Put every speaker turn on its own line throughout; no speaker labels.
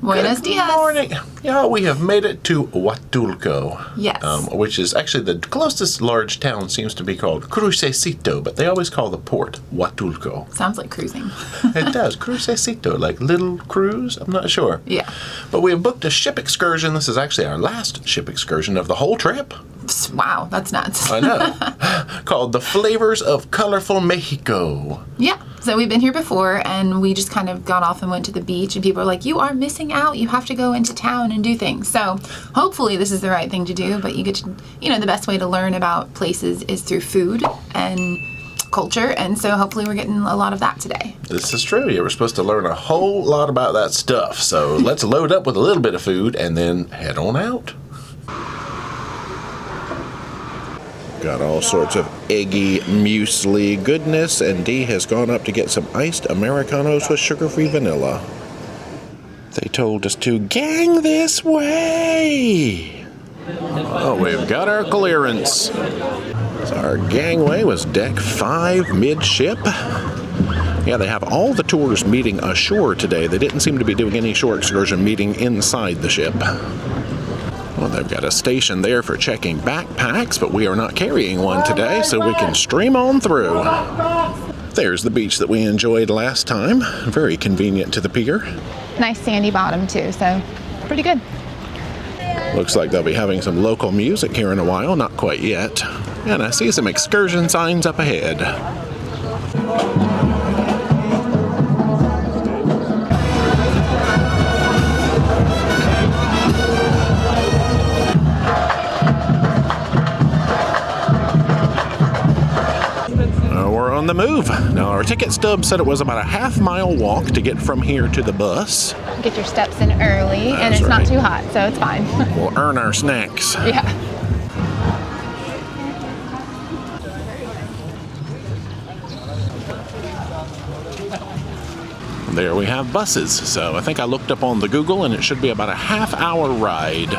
Buenos
Good
dias.
morning. Yeah, we have made it to Huatulco.
Yes.
Which is actually the closest large town seems to be called Crucecito, but they always call the port Huatulco.
Sounds like cruising.
It does. Crucecito, like little cruise? I'm not sure.
Yeah.
But we have booked a ship excursion. This is actually our last ship excursion of the whole trip.
Wow, that's nuts.
I know. Called The Flavors of Colorful Mexico.
Yeah. So we've been here before, and we just kind of got off and went to the beach, and people are like, you are missing out. You have to go into town and do things. So hopefully this is the right thing to do, but you get to, the best way to learn about places is through food and culture, and so hopefully we're getting a lot of that today.
This is true. You were supposed to learn a whole lot about that stuff. So let's load up with a little bit of food and then head on out. Got all sorts of eggy muesli goodness, and Dee has gone up to get some iced Americanos with sugar-free vanilla. They told us to gang this way. Oh, we've got our clearance. So our gangway was deck 5 midship. Yeah, they have all the tours meeting ashore today. They didn't seem to be doing any shore excursion meeting inside the ship. Well, they've got a station there for checking backpacks, but we are not carrying one today, so we can stream on through. There's the beach that we enjoyed last time. Very convenient to the pier.
Nice sandy bottom too, so pretty good.
Looks like they'll be having some local music here in a while, not quite yet. And I see some excursion signs up ahead. On the move. Now our ticket stub said it was about a half-mile walk to get from here to the bus.
Get your steps in early, and it's not too hot, so it's fine.
We'll earn our snacks.
Yeah.
There we have buses. So I think I looked up on the Google, and it should be about a half-hour ride.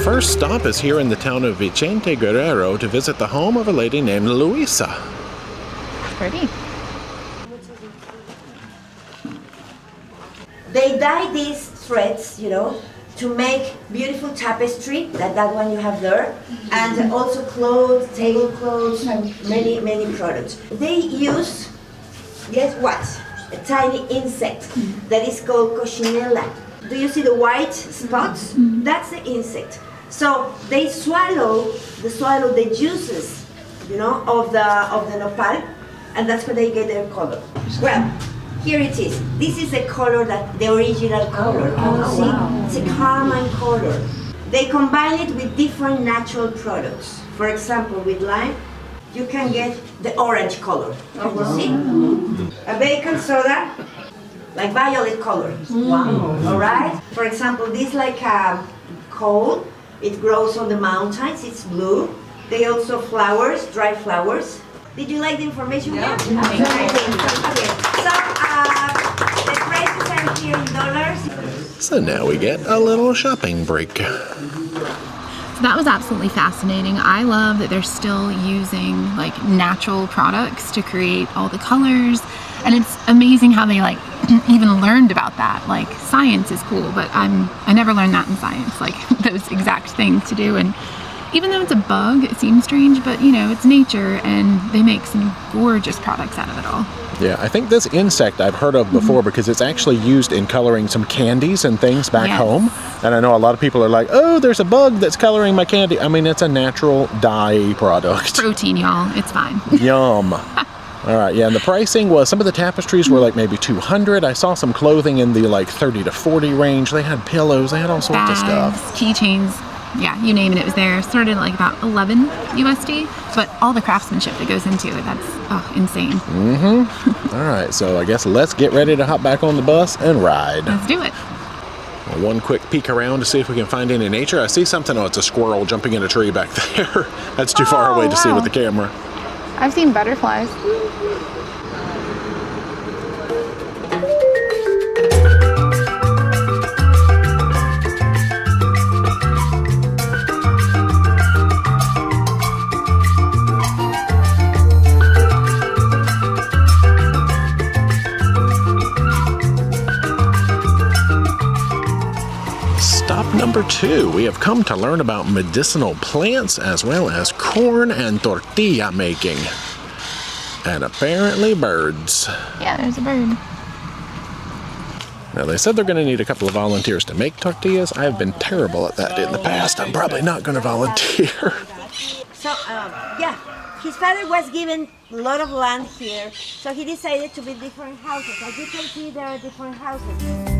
First stop is here in the town of Vicente Guerrero to visit the home of a lady named Luisa.
Pretty.
They dye these threads, to make beautiful tapestry, that one you have there, and also clothes, tablecloths, and many, many products. They use, guess what? A tiny insect that is called cochinella. Do you see the white spots? That's the insect. So they swallow the juices, of the nopal, and that's where they get their color. Well, here it is. This is the color the original color. See? Wow. It's a carmine color. They combine it with different natural products. For example, with lime, you can get the orange color. Can you see? A baking soda, like violet color. Wow. All right? For example, this like coal. It grows on the mountains, it's blue. They also flowers, dry flowers. Did you like the information? Yeah. Okay. So, the prices are here in dollars.
So now we get a little shopping break.
So that was absolutely fascinating. I love that they're still using natural products to create all the colors. And it's amazing how they even learned about that. Science is cool, but I never learned that in science, those exact things to do. And even though it's a bug, it seems strange, but it's nature, and they make some gorgeous products out of it all.
Yeah, I think this insect I've heard of before because it's actually used in coloring some candies and things back home. And I know a lot of people are like, oh, there's a bug that's coloring my candy. I mean, it's a natural dye product.
Protein, y'all. It's fine.
Yum. All right, yeah, and the pricing was, some of the tapestries were maybe $200. I saw some clothing in the $30 to $40 range. They had pillows, they had all sorts of stuff.
Keychains, yeah, you name it, it was there. Started at about 11 USD, but all the craftsmanship that goes into it, that's insane.
Mm-hmm. All right, so I guess let's get ready to hop back on the bus and ride.
Let's do it.
One quick peek around to see if we can find any nature. I see something. Oh, it's a squirrel jumping in a tree back there. That's too far away to see with the camera.
I've seen butterflies.
Number 2, we have come to learn about medicinal plants as well as corn and tortilla making. And apparently birds.
Yeah, there's a bird.
Now they said they're going to need a couple of volunteers to make tortillas. I've been terrible at that in the past. I'm probably not going to volunteer.
So, yeah, his father was given a lot of land here, so he decided to build different houses. As you can see, there are different houses.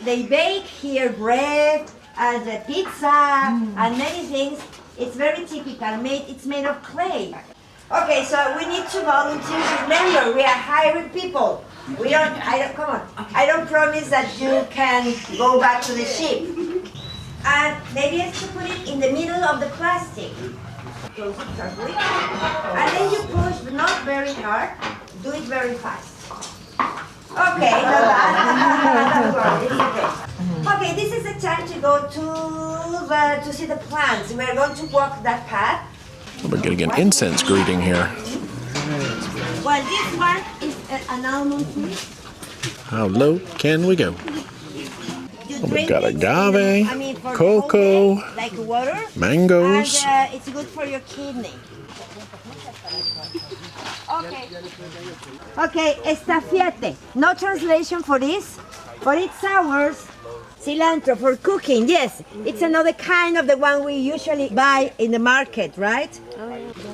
They bake here bread and pizza and many things. It's very typical. It's made of clay. Okay, so we need to volunteer. Remember, we are hiring people. I don't promise that you can go back to the ship. And maybe it's to put it in the middle of the plastic. Close it carefully. And then you push, but not very hard. Do it very fast. Okay, that's right. It's okay. Okay, this is the time to go to see the plants. We are going to walk that path.
We're getting an incense greeting here.
Well, this one is an almond tree.
How low can we go? We've got agave,
for
cocoa,
day, like water,
mangoes.
And it's good for your kidney. Okay. Okay, estafiate. No translation for this, but it's ours. Cilantro for cooking, yes. It's another kind of the one we usually buy in the market, right?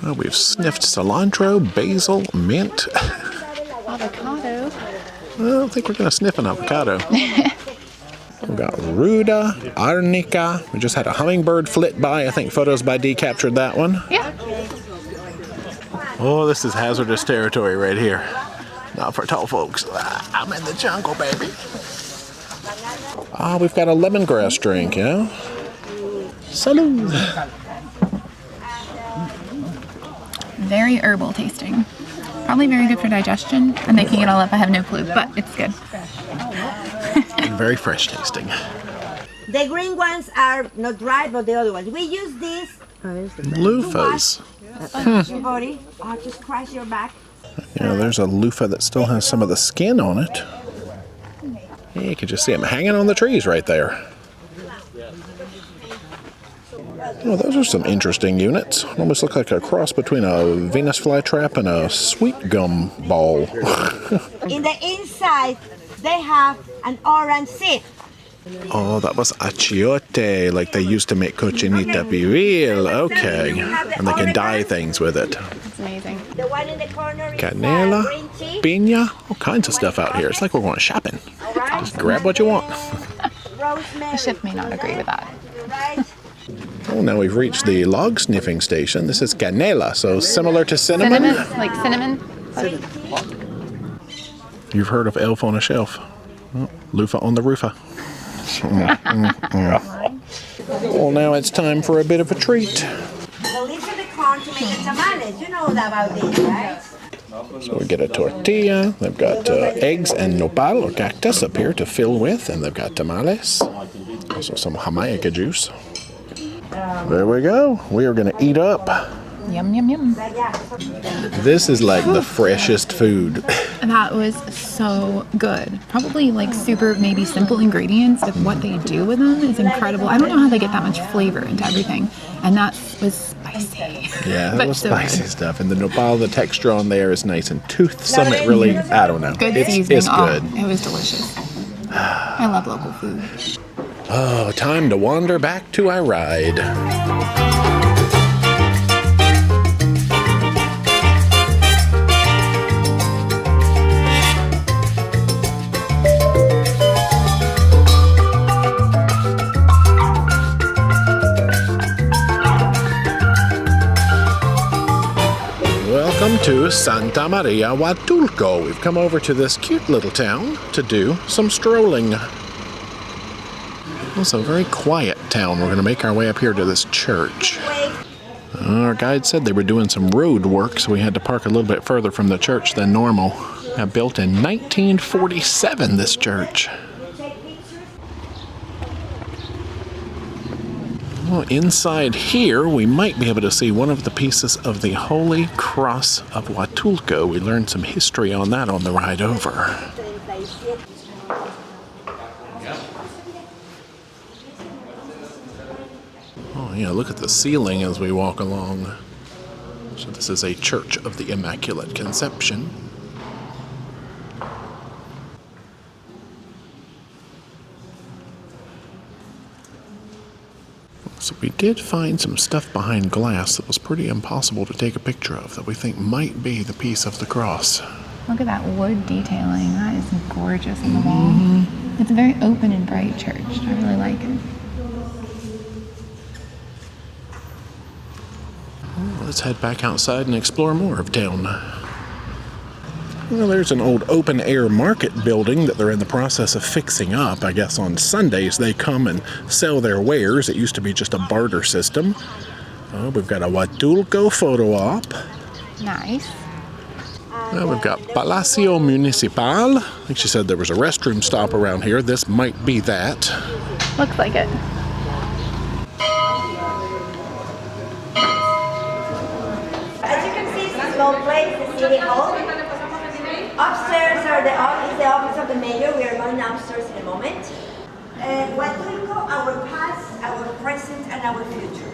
Well, we've sniffed cilantro, basil, mint.
Avocado.
I don't think we're going to sniff an avocado. We've got ruda, arnica. We just had a hummingbird flit by. I think Photos by Dee captured that one.
Yeah.
Oh, this is hazardous territory right here. Not for tall folks. I'm in the jungle, baby. We've got a lemongrass drink, yeah? Salud.
Very herbal tasting. Probably very good for digestion. I'm making it all up, I have no clue, but it's good.
Very fresh tasting.
The green ones are not dry, but the other ones. We use these.
Loofahs.
Your body, to scratch your back.
Yeah, there's a loofah that still has some of the skin on it. Yeah, you can just see them hanging on the trees right there. Oh, those are some interesting units. Almost look like a cross between a Venus flytrap and a sweet gum ball.
In the inside, they have an orange seed.
Oh, that was achiote, like they used to make cochinita pibil. Okay. And they can dye things with it.
It's amazing.
The one in the corner is
Canela,
green tea.
piña, all kinds of stuff out here. It's like we're going shopping. Just grab what you want.
Rosemary.
The chef may not agree with that.
Right.
Oh, now we've reached the log sniffing station. This is canela, so similar to cinnamon.
Cinnamon, like cinnamon.
You've heard of Elf on a Shelf. Oh, loofah on the roofa. Well, now it's time for a bit of a treat.
Well, these are the corn to make the tamales. You know about this, right?
So we get a tortilla. They've got eggs and nopal or cactus up here to fill with, and they've got tamales. Also some Jamaica juice. There we go. We are going to eat up.
Yum, yum, yum.
This is like the freshest food.
That was so good. Probably like super maybe simple ingredients, but what they do with them is incredible. I don't know how they get that much flavor into everything. And that was spicy.
Yeah,
But
it was
so
spicy
good.
stuff. And the nopal, the texture on there is nice and toothsome. It really, I don't know.
Good
It's
seasoning.
good.
Oh, it was delicious. I love local food.
Oh, time to wander back to our ride. to Santa Maria Huatulco. We've come over to this cute little town to do some strolling. It's a very quiet town. We're going to make our way up here to this church. Our guide said they were doing some road work, so we had to park a little bit further from the church than normal. Built in 1947, this church. Well, inside here, we might be able to see one of the pieces of the Holy Cross of Huatulco. We learned some history on that on the ride over. Oh yeah, look at the ceiling as we walk along. So this is a Church of the Immaculate Conception. So we did find some stuff behind glass that was pretty impossible to take a picture of that we think might be the piece of the cross.
Look at that wood detailing. That is gorgeous on the wall. It's a very open and bright church. I really like it.
Well, let's head back outside and explore more of town. Well, there's an old open-air market building that they're in the process of fixing up. I guess on Sundays they come and sell their wares. It used to be just a barter system. Oh, we've got a Huatulco photo op.
Nice.
We've got Palacio Municipal. I think she said there was a restroom stop around here. This might be that.
Looks like it.
As you can see, it's a small place, the city hall. Upstairs is the office of the mayor. We are going upstairs in a moment. Huatulco, our past, our present, and our future.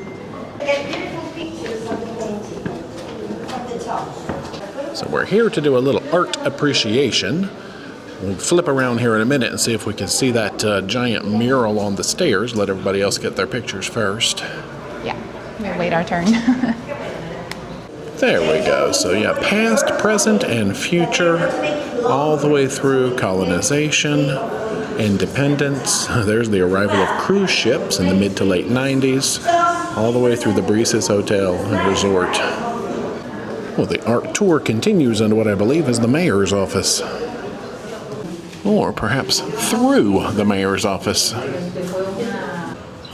Get beautiful pictures of the painting from the top.
So we're here to do a little art appreciation. We'll flip around here in a minute and see if we can see that giant mural on the stairs. Let everybody else get their pictures first.
Yeah, we'll wait our turn.
There we go. So yeah, past, present, and future, all the way through colonization, independence. There's the arrival of cruise ships in the mid to late 90s, all the way through the Breezes Hotel and Resort. Well, the art tour continues into what I believe is the mayor's office. Or perhaps through the mayor's office.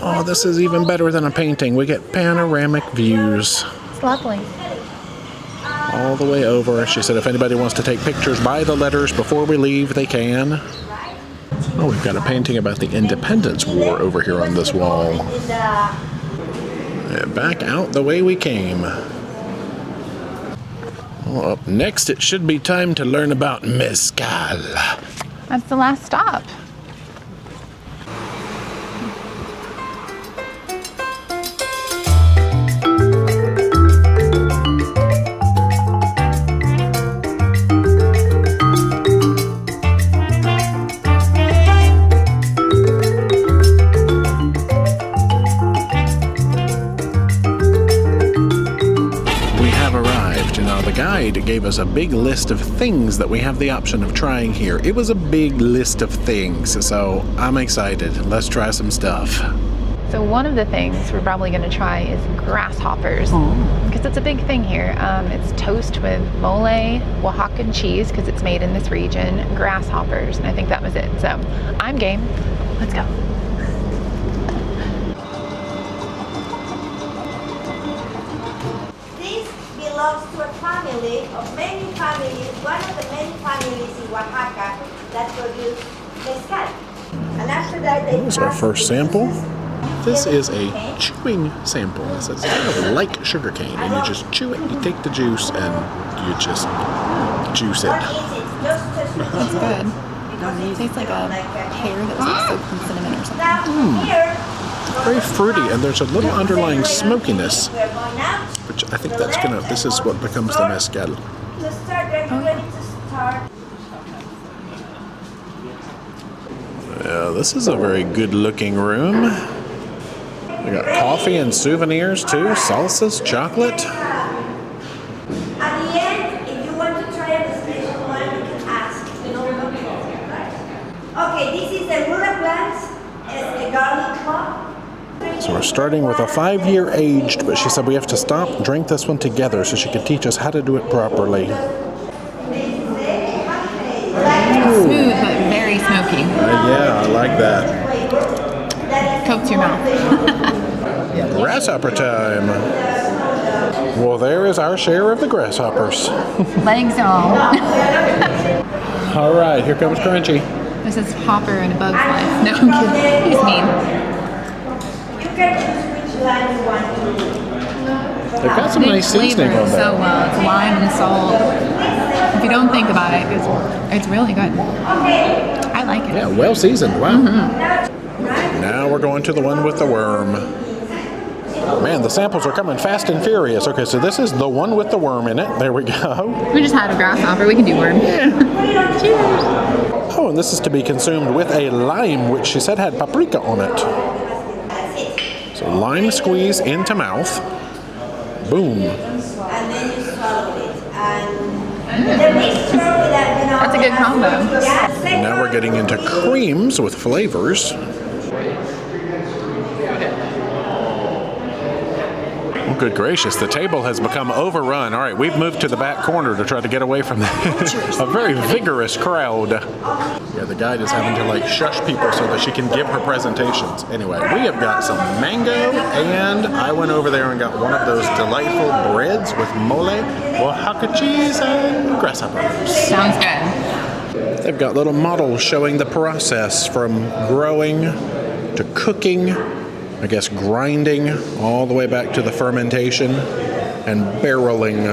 Oh, this is even better than a painting. We get panoramic views.
It's lovely.
All the way over. She said if anybody wants to take pictures by the letters before we leave, they can. Oh, we've got a painting about the Independence War over here on this wall. And back out the way we came. Well, up next, it should be time to learn about Mezcal.
That's the last stop.
Gave us a big list of things that we have the option of trying here. It was a big list of things, so I'm excited. Let's try some stuff.
So one of the things we're probably going to try is grasshoppers, because it's a big thing here. It's toast with mole, Oaxacan cheese, because it's made in this region, grasshoppers, and I think that was it. So I'm game. Let's go.
Belongs to a family of many families, one of the many families in Oaxaca that produce mezcal. And after that, they
Here's our first sample. This is a chewing sample. This is kind of like sugar cane, and you just chew it, you take the juice, and you just juice it.
That's good. It tastes like a pear that was like soaked in cinnamon or something.
Very fruity, and there's a little underlying smokiness, which I think that's this is what becomes the mezcal. Yeah, this is a very good looking room. We got coffee and souvenirs too, salsas, chocolate.
At the end, if you want to try a special one, you can ask. Okay, this is the rural plants, it's the garlic club.
So we're starting with a 5-year aged, but she said we have to stop, drink this one together so she could teach us how to do it properly.
Smooth, but very smoky.
Yeah, I like that.
Coats your mouth.
Grasshopper time. Well, there is our share of the grasshoppers.
Legs and all.
All right, here comes Crunchy.
This is Hopper in a Bug's Life. No, I'm kidding. He's mean.
You can choose which lime you want to.
They've got some nice seasoning on
So
there.
well, it's lime and salt. If you don't think about it, it's really good. I like it.
Yeah, well seasoned. Wow. Now we're going to the one with the worm. Man, the samples are coming fast and furious. Okay, so this is the one with the worm in it. There we go.
We just had a grasshopper. We can do worm. Cheers.
Oh, and this is to be consumed with a lime, which she said had paprika on it. So lime squeeze into mouth. Boom.
And then you swallow it. And the mixture with that,
That's a good combo.
And now we're getting into creams with flavors. Oh, good gracious, the table has become overrun. All right, we've moved to the back corner to try to get away from a very vigorous crowd. Yeah, the guide is having to like shush people so that she can give her presentations. Anyway, we have got some mango, and I went over there and got one of those delightful breads with mole, Oaxaca cheese, and grasshoppers.
Sounds good.
They've got little models showing the process from growing to cooking, I guess grinding, all the way back to the fermentation and barreling.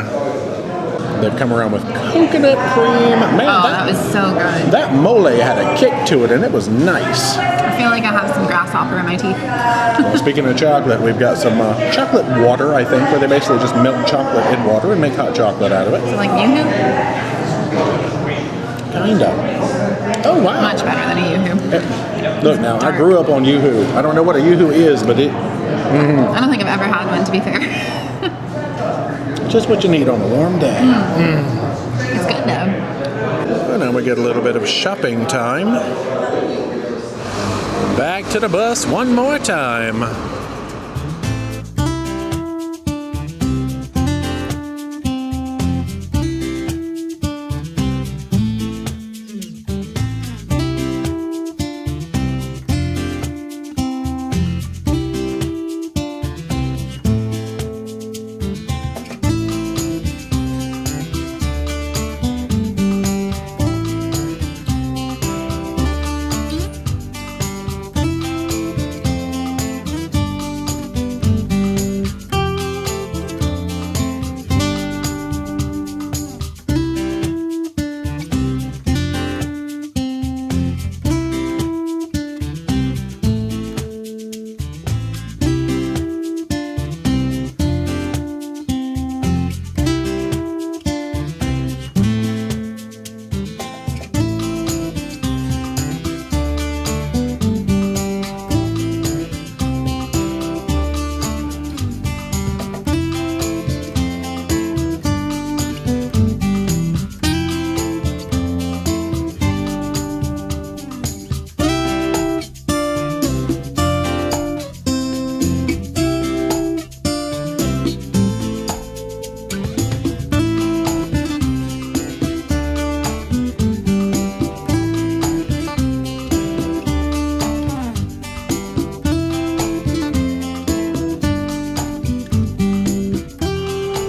They've come around with coconut cream. Man,
that was so good.
that mole had a kick to it, and it was nice.
I feel like I have some grasshopper in my teeth.
Well, speaking of chocolate, we've got some chocolate water, I think, where they basically just melt chocolate in water and make hot chocolate out of it.
So like Yoo-Hoo?
Kinda. Oh, wow.
Much better than a Yoo-Hoo.
Look, now, I grew up on Yoo-Hoo. I don't know what a Yoo-Hoo is, but it...
I don't think I've ever had one, to be fair.
just what you need on a warm day.
It's good though.
And now we get a little bit of shopping time. Back to the bus one more time.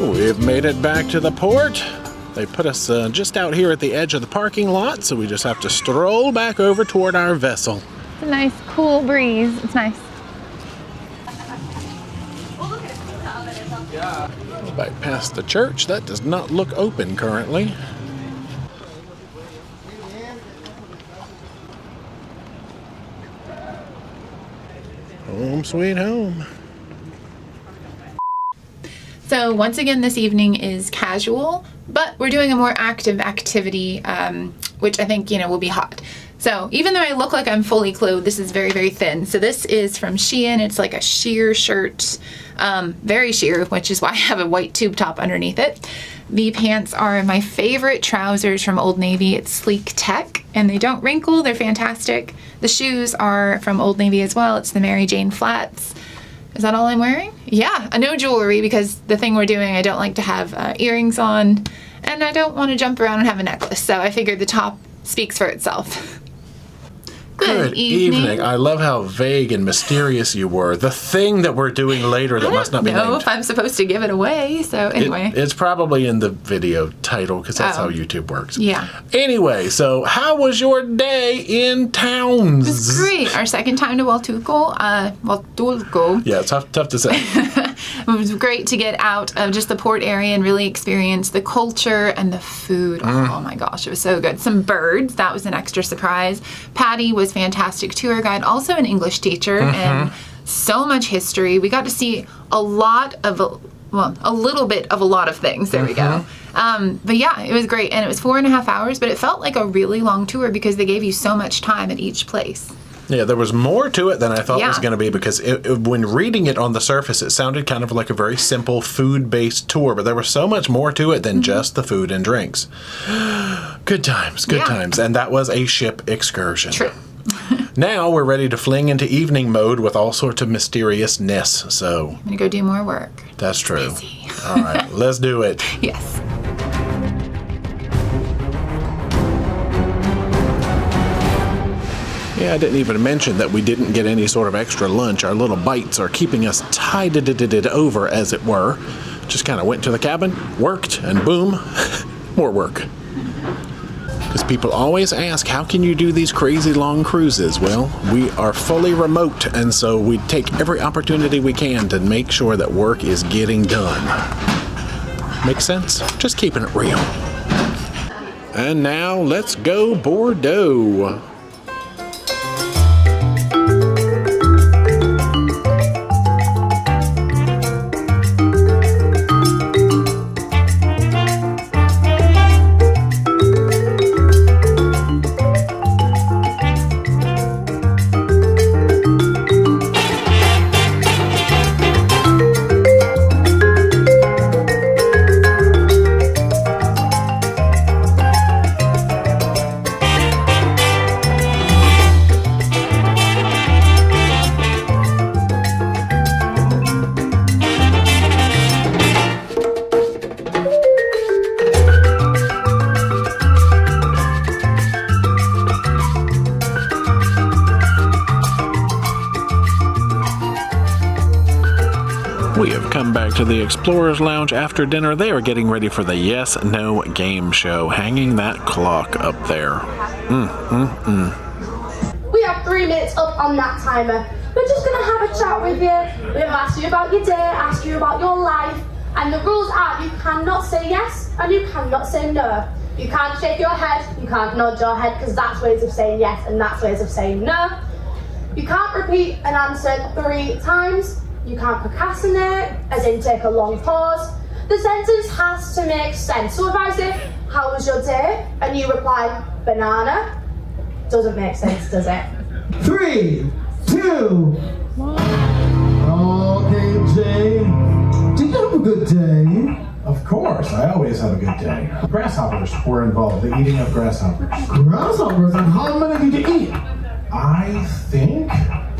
We've made it back to the port. They put us just out here at the edge of the parking lot, so we just have to stroll back over toward our vessel.
It's a nice cool breeze. It's nice.
Back past the church, that does not look open currently. Home sweet home.
So once again, this evening is casual, but we're doing a more active activity, which I think, will be hot. So even though I look like I'm fully clothed, this is very, very thin. So this is from Shein. It's like a sheer shirt, very sheer, which is why I have a white tube top underneath it. The pants are my favorite trousers from Old Navy. It's sleek tech and they don't wrinkle. They're fantastic. The shoes are from Old Navy as well. It's the Mary Jane flats. Is that all I'm wearing? Yeah, no jewelry because the thing we're doing, I don't like to have earrings on and I don't want to jump around and have a necklace. So I figured the top speaks for itself. Good evening.
I love how vague and mysterious you were. The thing that we're doing later that must not be named.
I don't know if I'm supposed to give it away, so anyway.
It's probably in the video title because that's how YouTube works.
Yeah.
Anyway, so how was your day in towns?
It was great. Our second time to Huatulco.
Yeah, tough to say.
It was great to get out of just the port area and really experience the culture and the food. Oh my gosh, it was so good. Some birds, that was an extra surprise. Patty was fantastic tour guide, also an English teacher, and so much history. We got to see a little bit of a lot of things. There we go. But yeah, it was great. And it was 4.5 hours, but it felt like a really long tour because they gave you so much time at each place.
Yeah, there was more to it than I thought it was going to be because when reading it on the surface, it sounded kind of like a very simple food-based tour, but there was so much more to it than just the food and drinks. Good times, good times. And that was a ship excursion.
True.
Now we're ready to fling into evening mode with all sorts of mysteriousness, so...
I'm going to go do more work.
That's true. All right, let's do it.
Yes.
Yeah, I didn't even mention that we didn't get any sort of extra lunch. Our little bites are keeping us tided over, as it were. Just kind of went to the cabin, worked, and boom, more work. Because people always ask, how can you do these crazy long cruises? Well, we are fully remote, and so we take every opportunity we can to make sure that work is getting done. Make sense? Just keeping it real. And now, let's go Bordeaux. We have come back to the Explorers Lounge after dinner. They are getting ready for the Yes No game show, hanging that clock up there.
We have 3 minutes up on that timer. We're just going to have a chat with you. We'll ask you about your day, ask you about your life, and the rules are you cannot say yes and you cannot say no. You can't shake your head, you can't nod your head because that's ways of saying yes and that's ways of saying no. You can't repeat an answer 3 times. You can't procrastinate, as in take a long pause. The sentence has to make sense. So if I say, how was your day? And you reply, banana, doesn't make sense, does it?
3, 2, 1. Okay, Jay. Did you have a good day?
Of course, I always have a good day. Grasshoppers were involved, the eating of grasshoppers.
Grasshoppers? And how many did you eat?
I think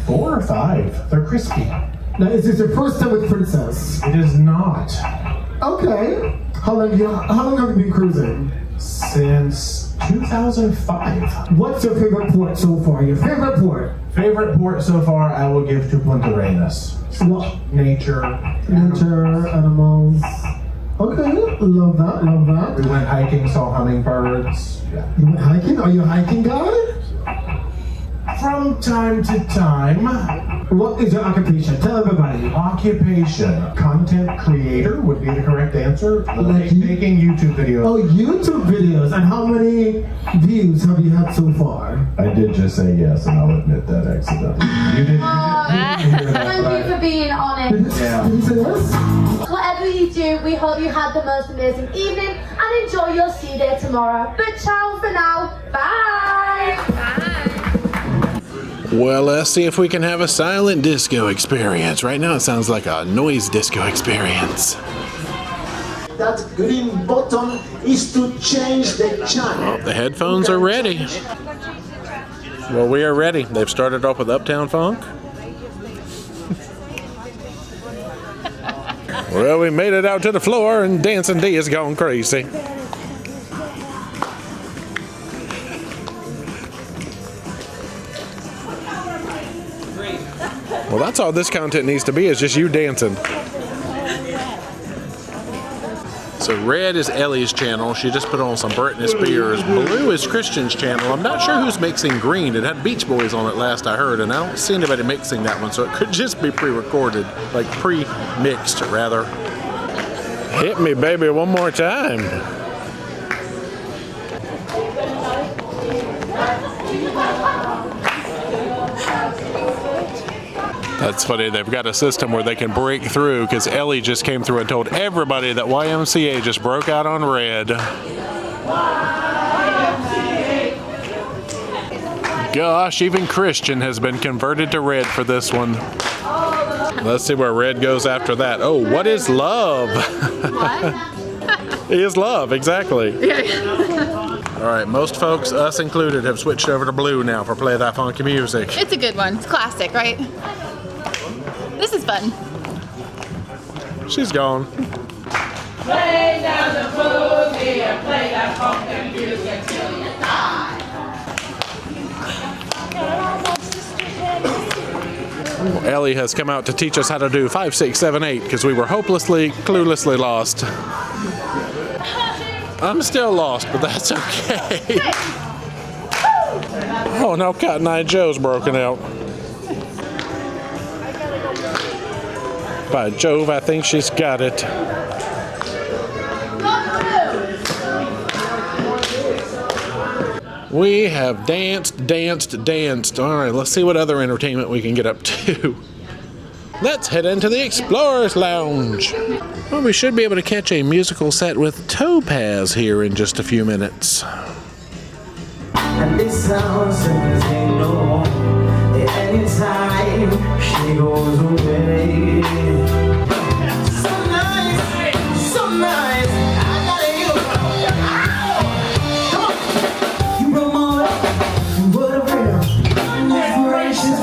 4 or 5. They're crispy.
Now, is this your first time with Princess?
It is not.
Okay. How long have you been cruising?
Since 2005.
What's your favorite port so far? Your favorite port?
Favorite port so far, I will give to Punta Arenas.
What?
Nature.
Animals. Okay, love that, love that.
We went hiking, saw hummingbirds. Yeah.
You went hiking? Are you a hiking guy?
From time to time.
What is your occupation? Tell everybody.
Occupation. Content creator would be the correct answer. Making YouTube videos.
Oh, YouTube videos. And how many views have you had so far?
I did just say yes, and I'll admit that accidentally. You didn't hear that.
Thank you for being honest.
Yeah.
Did you say yes?
Whatever you do, we hope you had the most amazing evening and enjoy your sea day tomorrow. But ciao for now. Bye.
Well, let's see if we can have a silent disco experience. Right now it sounds like a noise disco experience.
That green button is to change the channel.
Oh, the headphones are ready. Well, we are ready. They've started off with Uptown Funk. Well, we made it out to the floor and Dancing Dee is going crazy. Well, that's all this content needs to be, is just you dancing. So red is Ellie's channel. She just put on some Britney Spears. Blue is Christian's channel. I'm not sure who's mixing green. It had Beach Boys on it last I heard, and I don't see anybody mixing that one, so it could just be pre-recorded, like pre-mixed, rather. Hit me, baby, one more time. That's funny, they've got a system where they can break through, because Ellie just came through and told everybody that YMCA just broke out on red. Gosh, even Christian has been converted to red for this one. Let's see where red goes after that. Oh, what is love? What? Is love, exactly. All right, most folks, us included, have switched over to blue now for Play That Funky Music.
It's a good one. It's classic, right? This is fun.
She's gone.
Play down the boogie and play that funky music till you die.
Ellie has come out to teach us how to do 5, 6, 7, 8 because we were hopelessly, cluelessly lost. I'm still lost, but that's okay. Oh, now Cotton Eye Joe's broken out. By Jove, I think she's got it. We have danced, danced, danced. All right, let's see what other entertainment we can get up to. Let's head into the Explorers Lounge. Well, we should be able to catch a musical set with Topaz here in just a few minutes.
And this sounds ain't no anytime she goes away. So nice, so nice. I got you. Come on, you broke my heart. You were the real inspirations.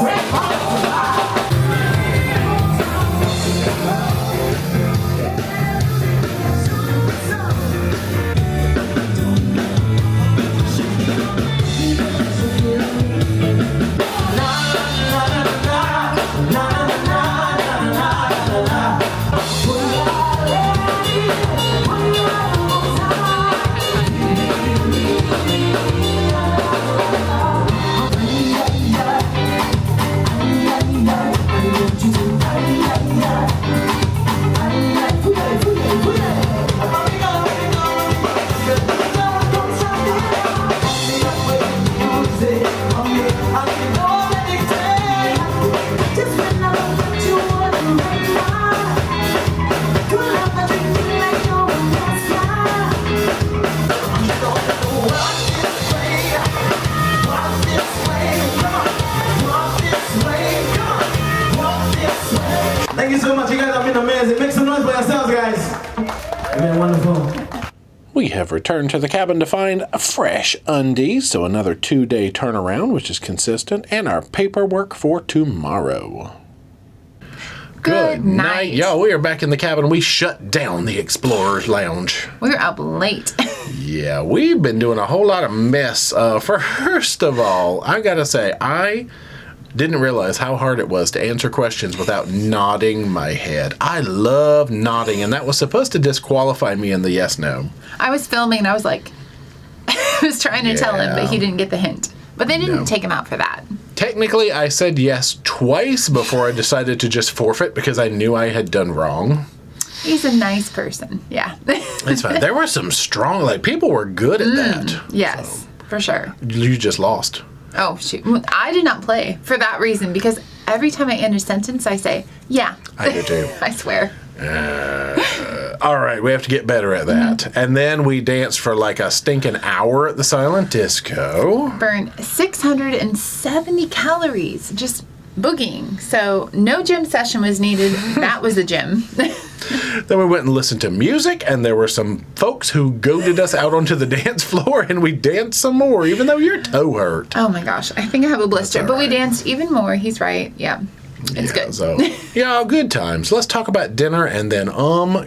Thank you so much. You guys have been amazing. Make some noise for yourselves, guys. You've been wonderful.
We have returned to the cabin to find fresh undies, so another 2-day turnaround, which is consistent, and our paperwork for tomorrow.
Good night.
Y'all, we are back in the cabin. We shut down the Explorers Lounge.
We were up late.
Yeah, we've been doing a whole lot of mess. First of all, I gotta say, I didn't realize how hard it was to answer questions without nodding my head. I love nodding, and that was supposed to disqualify me in the yes-no.
I was filming, and I was like, I was trying to tell him, but he didn't get the hint. But they didn't take him out for that.
Technically, I said yes twice before I decided to just forfeit because I knew I had done wrong.
He's a nice person, yeah.
It's fine. There were some strong, like, people were good at that.
Yes, so. For sure.
You just lost.
Oh, shoot. I did not play for that reason because every time I end a sentence, I say, yeah.
I do too.
I swear.
All right, we have to get better at that. Mm-hmm. And then we danced for like a stinking hour at the silent disco.
Burned 670 calories just boogieing. So no gym session was needed. That was the gym.
Then we went and listened to music, and there were some folks who goaded us out onto the dance floor, and we danced some more, even though your toe hurt.
Oh my gosh, I think I have a blister. But we danced even more. He's right, yeah. It's good.
So, yeah, good times. Let's talk about dinner and then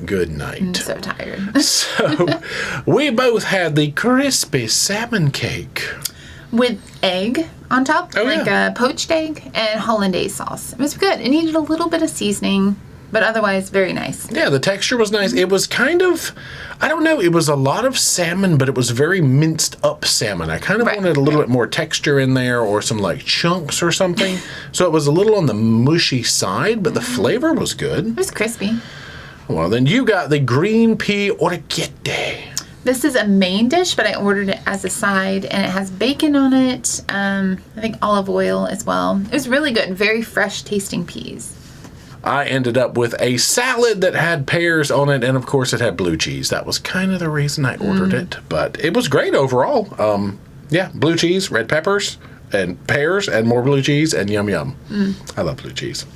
good night.
I'm so tired.
So, we both had the crispy salmon cake.
With egg on top, a poached egg and hollandaise sauce. It was good. It needed a little bit of seasoning, but otherwise very nice.
Yeah, the texture was nice. It was kind of, I don't know, it was a lot of salmon, but it was very minced up salmon. I kind of wanted a little bit more texture in there or some like chunks or something. So it was a little on the mushy side, but the flavor was good.
It was crispy.
Well, then you got the green pea orchidea.
This is a main dish, but I ordered it as a side, and it has bacon on it, I think olive oil as well. It was really good, very fresh tasting peas.
I ended up with a salad that had pears on it, and of course it had blue cheese. That was kind of the reason I ordered it, but it was great overall. Yeah, blue cheese, red peppers, and pears, and more blue cheese, and yum yum. I love blue cheese.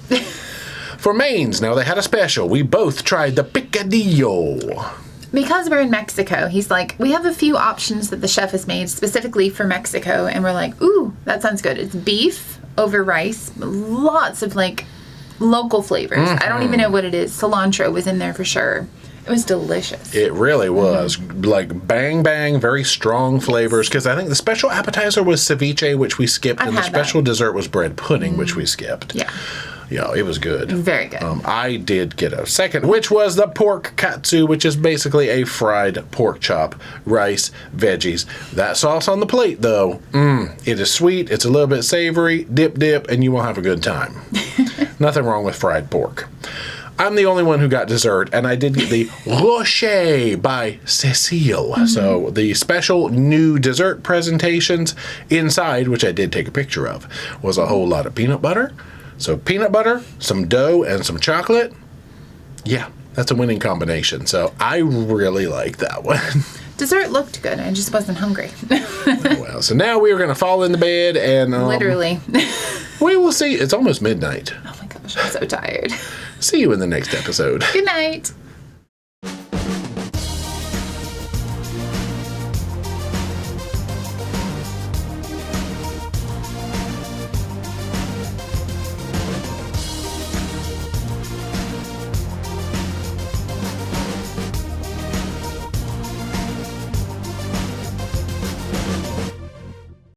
For mains, now they had a special. We both tried the picadillo.
Because we're in Mexico, he's like, we have a few options that the chef has made specifically for Mexico, and we're like, ooh, that sounds good. It's beef over rice, lots of like local flavors. I don't even know what it is. Cilantro was in there for sure. It was delicious.
It really was. Like bang bang, very strong flavors. Because I think the special appetizer was ceviche, which we skipped, and the special dessert was bread pudding, which we skipped.
Yeah.
Yeah, it was good.
Very good.
I did get a second, which was the pork katsu, which is basically a fried pork chop, rice, veggies. That sauce on the plate, though, it is sweet, it's a little bit savory, dip, and you will have a good time. Nothing wrong with fried pork. I'm the only one who got dessert, and I did get the Rocher by Cecile. So the special new dessert presentations inside, which I did take a picture of, was a whole lot of peanut butter. So peanut butter, some dough, and some chocolate. Yeah, that's a winning combination. So I really like that one.
Dessert looked good. I just wasn't hungry.
Well, so now we are going to fall in the bed and...
Literally.
We will see. It's almost midnight.
Oh my gosh, I'm so tired.
See you in the next episode.
Good night.